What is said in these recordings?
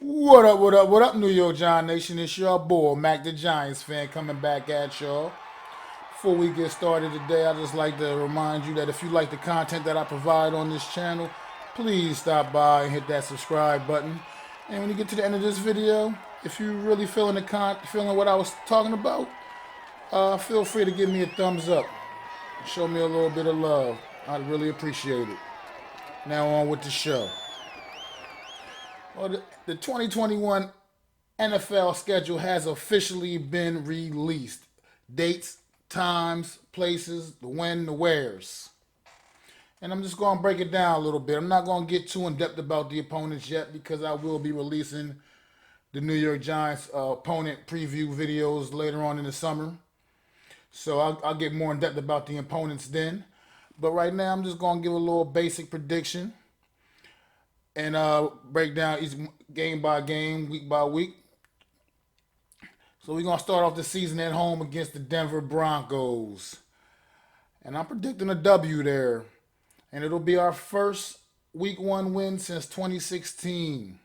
What up, what up, what up, New York Giant Nation? It's your boy, Mac the Giants fan, coming back at y'all. Before we get started today, I just like to remind you that if you like the content that I provide on this channel, please stop by and hit that subscribe button. And when you get to the end of this video, if you really feeling what I was talking about, feel free to give me a thumbs up. Show me a little bit of love. I'd really appreciate it. Now on with the show. Well, the 2021 NFL schedule has officially been released. Dates, times, places, the when, the wheres. And I'm just going to break it down a little bit. I'm not going to get too in depth about the opponents yet because I will be releasing the New York Giants opponent preview videos later on in the summer. So I'll get more in depth about the opponents then. But right now, I'm just going to give a little basic prediction and break down each game by game, week by week. So we're going to start off the season at home against the Denver Broncos. And I'm predicting a W there. And it'll be our first week one win since 2016.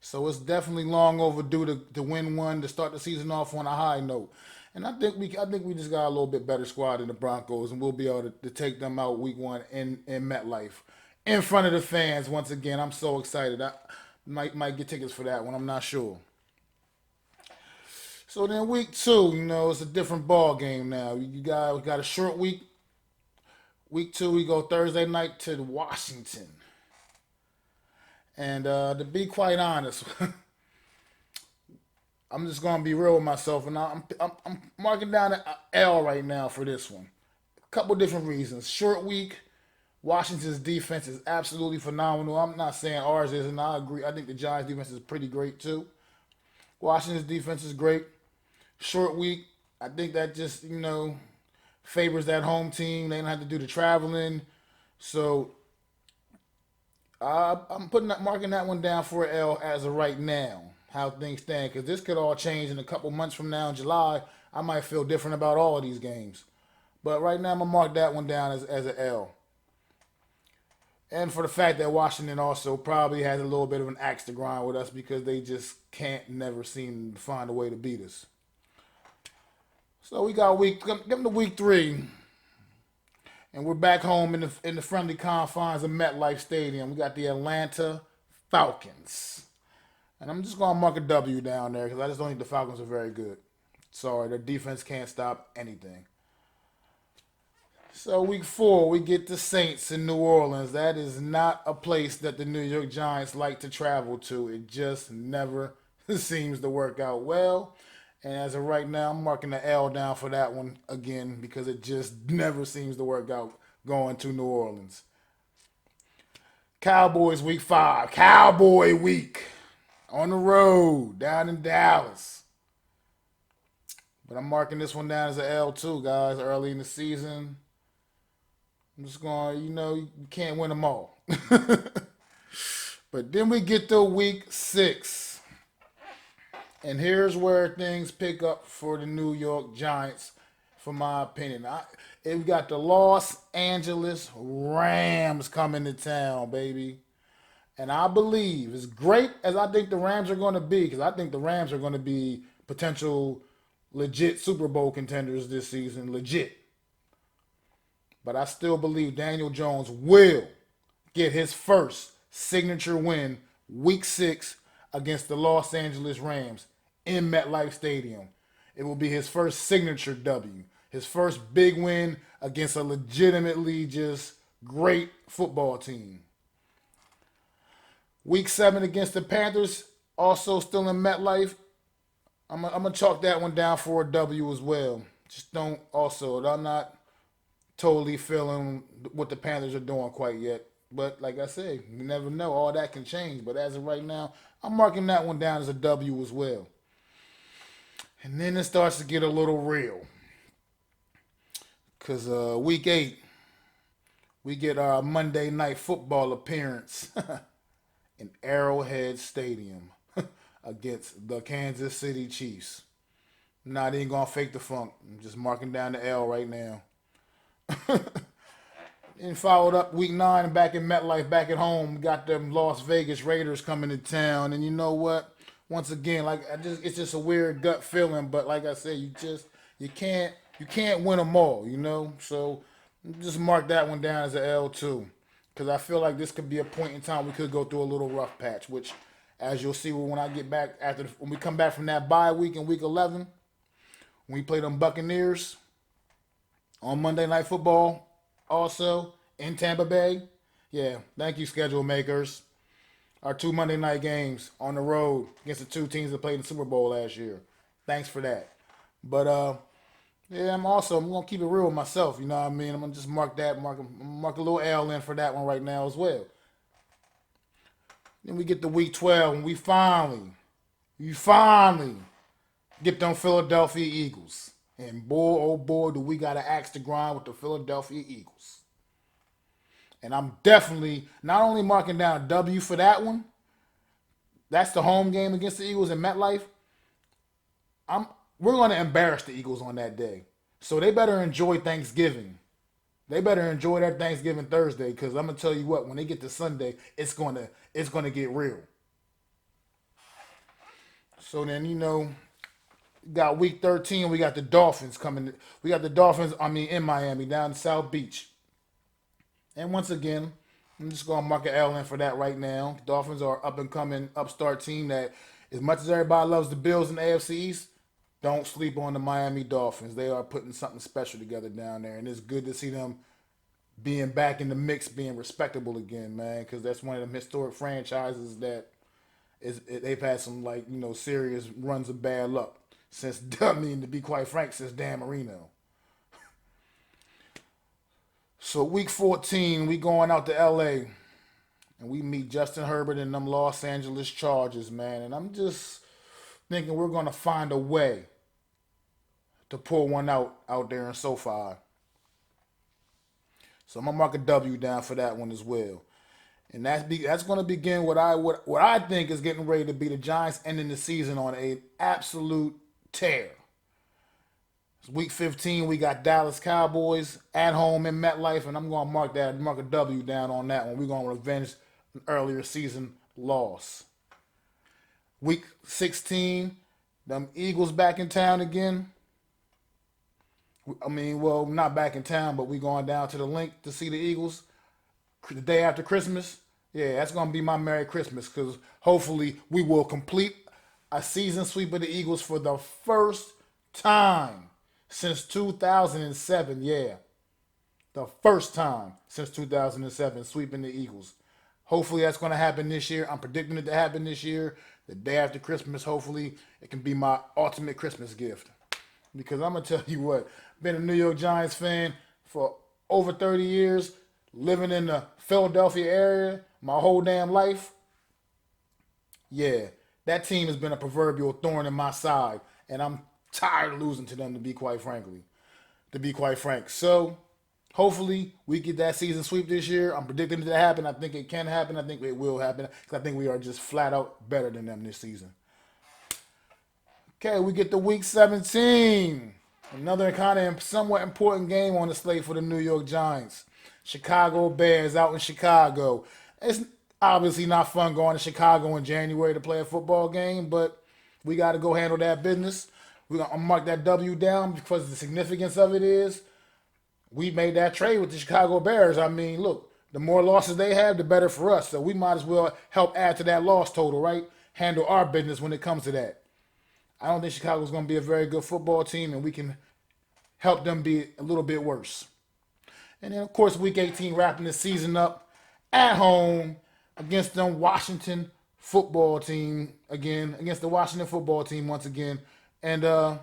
So it's definitely long overdue to win one, to start the season off on a high note. And I think we just got a little bit better squad than the Broncos, and we'll be able to take them out week one in MetLife. In front of the fans once again. I'm so excited. I might get tickets for that one. I'm not sure. So then week two, it's a different ball game now. We got a short week. Week two, we go Thursday night to Washington. And to be quite honest, I'm just gonna be real with myself, and I'm marking down an L right now for this one. A couple different reasons. Short week. Washington's defense is absolutely phenomenal. I'm not saying ours isn't. I agree. I think the Giants' defense is pretty great too. Washington's defense is great. Short week. I think that just favors that home team. They don't have to do the traveling, so I'm marking that one down for an L as of right now. How things stand, because this could all change in a couple months from now in July. I might feel different about all of these games, but right now I'm gonna mark that one down as an L. And for the fact that Washington also probably has a little bit of an axe to grind with us because they just can't never seem to find a way to beat us. So we got give them to week three, and we're back home in the friendly confines of MetLife Stadium. We got the Atlanta Falcons, and I'm just gonna mark a W down there because I just don't think the Falcons are very good. Sorry, their defense can't stop anything. So week four, we get the Saints in New Orleans. That is not a place that the New York Giants like to travel to. It just never seems to work out well. And as of right now, I'm marking the L down for that one again because it just never seems to work out going to New Orleans. Cowboys week five. Cowboy week. On the road, down in Dallas. But I'm marking this one down as an L too, guys, early in the season. I'm just going, you can't win them all. But then we get to week six. And here's where things pick up for the New York Giants, for my opinion. We got the Los Angeles Rams coming to town, baby. And I believe, as great as I think the Rams are going to be, because I think the Rams are going to be potential legit Super Bowl contenders this season, legit. But I still believe Daniel Jones will get his first signature win week six against the Los Angeles Rams in MetLife Stadium. It will be his first signature W, his first big win against a legitimately just great football team. Week seven against the Panthers, also still in MetLife. I'm gonna chalk that one down for a W as well. Just don't also. I'm not totally feeling what the Panthers are doing quite yet. But like I said, you never know. All that can change. But as of right now, I'm marking that one down as a W as well. And then it starts to get a little real. Because week eight, we get our Monday night football appearance in Arrowhead Stadium against the Kansas City Chiefs. I'm not even going to fake the funk. I'm just marking down the L right now. And followed up week 9 and back in MetLife, back at home, got them Las Vegas Raiders coming to town. And you know what? Once again, it's just a weird gut feeling. But like I said, you can't you can't win them all. So just mark that one down as an L too, because I feel like this could be a point in time we could go through a little rough patch. Which, as you'll see when I get back when we come back from that bye week in week 11, when we play them Buccaneers on Monday Night Football, also in Tampa Bay. Yeah, thank you, schedule makers. Our two Monday night games on the road against the two teams that played in the Super Bowl last year. Thanks for that. But yeah, I'm gonna keep it real with myself. You know what I mean? I'm gonna just mark a little L in for that one right now as well. Then we get to week 12 and we finally get them Philadelphia Eagles. And boy, oh boy, do we got an axe to grind with the Philadelphia Eagles. And I'm definitely not only marking down a W for that one. That's the home game against the Eagles in MetLife. We're going to embarrass the Eagles on that day. So they better enjoy Thanksgiving. They better enjoy their Thanksgiving Thursday, because I'm gonna tell you what, when they get to Sunday, it's gonna get real. So then got week 13. We got the Dolphins coming. We got the Dolphins. I mean, in Miami, down in South Beach. And once again, I'm just gonna mark an L in for that right now. The Dolphins are up and coming upstart team that, as much as everybody loves the Bills in the AFC East, don't sleep on the Miami Dolphins. They are putting something special together down there, and it's good to see them being back in the mix, being respectable again, man. Because that's one of them historic franchises that they've had some serious runs of bad luck since. I mean, to be quite frank, since Dan Marino. So week 14, we going out to LA and we meet Justin Herbert and them Los Angeles Chargers, man. And I'm just thinking we're gonna find a way to pull one out there in SoFi. So I'm gonna mark a W down for that one as well. And that's going to begin what I think is getting ready to be the Giants ending the season on a absolute tear. Week 15, we got Dallas Cowboys at home in MetLife, and I'm going to mark a W down on that one. We're going to revenge an earlier season loss. Week 16, them Eagles back in town again. I mean, well, not back in town, but we going down to the link to see the Eagles the day after Christmas. Yeah, that's going to be my Merry Christmas, because hopefully we will complete a season sweep of the Eagles for the first time since 2007. Yeah, the first time since 2007 sweeping the Eagles. Hopefully that's going to happen this year. I'm predicting it to happen this year. The day after Christmas, hopefully it can be my ultimate Christmas gift. Because I'm going to tell you what, been a New York Giants fan for over 30 years, living in the Philadelphia area my whole damn life. Yeah, that team has been a proverbial thorn in my side, and I'm tired of losing to them, to be quite frank. So hopefully we get that season sweep this year. I'm predicting it to happen. I think it can happen. I think it will happen, because I think we are just flat out better than them this season. Okay, we get to week 17. Another kind of somewhat important game on the slate for the New York Giants. Chicago Bears out in Chicago. It's obviously not fun going to Chicago in January to play a football game, but we got to go handle that business. We're going to mark that W down, because the significance of it is we made that trade with the Chicago Bears. I mean, look, the more losses they have, the better for us. So we might as well help add to that loss total, right? Handle our business when it comes to that. I don't think Chicago's going to be a very good football team, and we can help them be a little bit worse. And then, of course, week 18, wrapping the season up at home against the Washington football team again, against the Washington football team once again. And I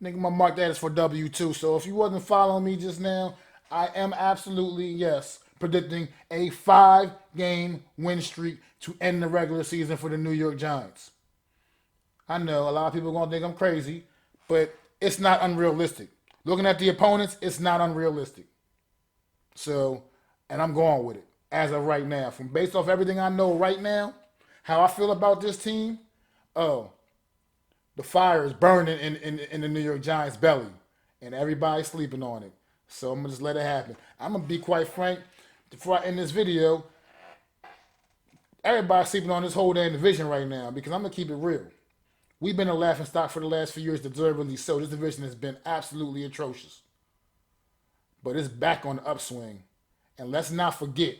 think I'm going to mark that as for W2. So if you wasn't following me just now, I am absolutely, yes, predicting a 5-game win streak to end the regular season for the New York Giants. I know a lot of people are going to think I'm crazy, but it's not unrealistic. Looking at the opponents, it's not unrealistic. So, and I'm going with it as of right now. From based off everything I know right now, how I feel about this team, oh, the fire is burning in the New York Giants' belly, and everybody's sleeping on it. So I'm going to just let it happen. I'm going to be quite frank. Before I end this video, everybody's sleeping on this whole damn division right now because I'm going to keep it real. We've been a laughing stock for the last few years, deservedly so. This division has been absolutely atrocious. But it's back on the upswing. And let's not forget,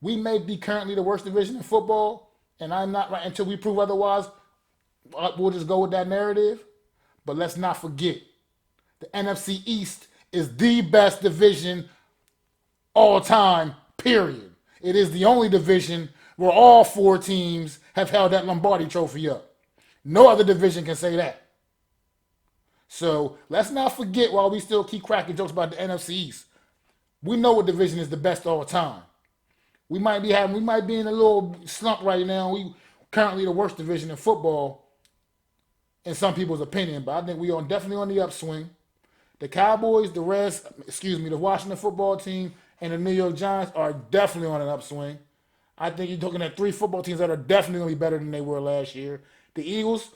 we may be currently the worst division in football, and I'm not right until we prove otherwise. We'll just go with that narrative. But let's not forget, the NFC East is the best division all time, period. It is the only division where all 4 teams have held that Lombardi trophy up. No other division can say that. So let's not forget, while we still keep cracking jokes about the NFC East, we know what division is the best all the time. We might be in a little slump right now. We currently the worst division in football, in some people's opinion, but I think we are definitely on the upswing. The Cowboys, the Washington football team, and the New York Giants are definitely on an upswing. I think you're looking at 3 football teams that are definitely better than they were last year. The Eagles,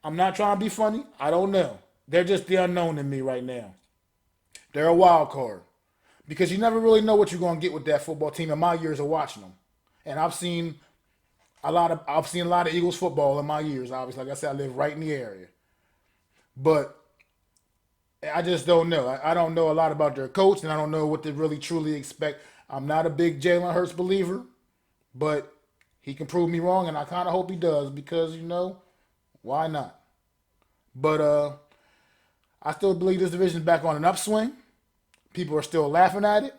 I'm not trying to be funny. I don't know. They're just the unknown to me right now. They're a wild card. Because you never really know what you're going to get with that football team in my years of watching them. And I've seen a lot of Eagles football in my years, obviously. Like I said, I live right in the area. But I just don't know. I don't know a lot about their coach, and I don't know what they really truly expect. I'm not a big Jalen Hurts believer, but he can prove me wrong, and I kind of hope he does because, why not? But I still believe this division is back on an upswing. People are still laughing at it.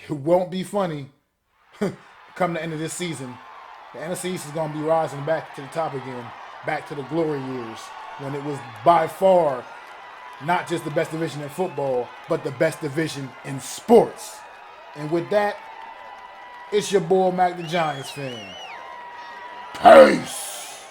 It won't be funny come the end of this season. The NFC East is going to be rising back to the top again, back to the glory years when it was by far not just the best division in football, but the best division in sports. And with that, it's your boy, Mac the Giants fan. Peace!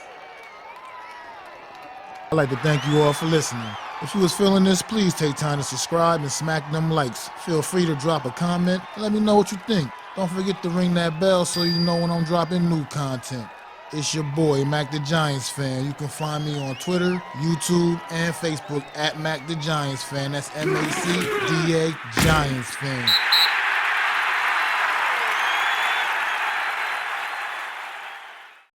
I'd like to thank you all for listening. If you was feeling this, please take time to subscribe and smack them likes. Feel free to drop a comment and let me know what you think. Don't forget to ring that bell so you know when I'm dropping new content. It's your boy, Mac the Giants fan. You can find me on Twitter, YouTube, and Facebook at Mac the Giants fan. That's MACDA Giants fan.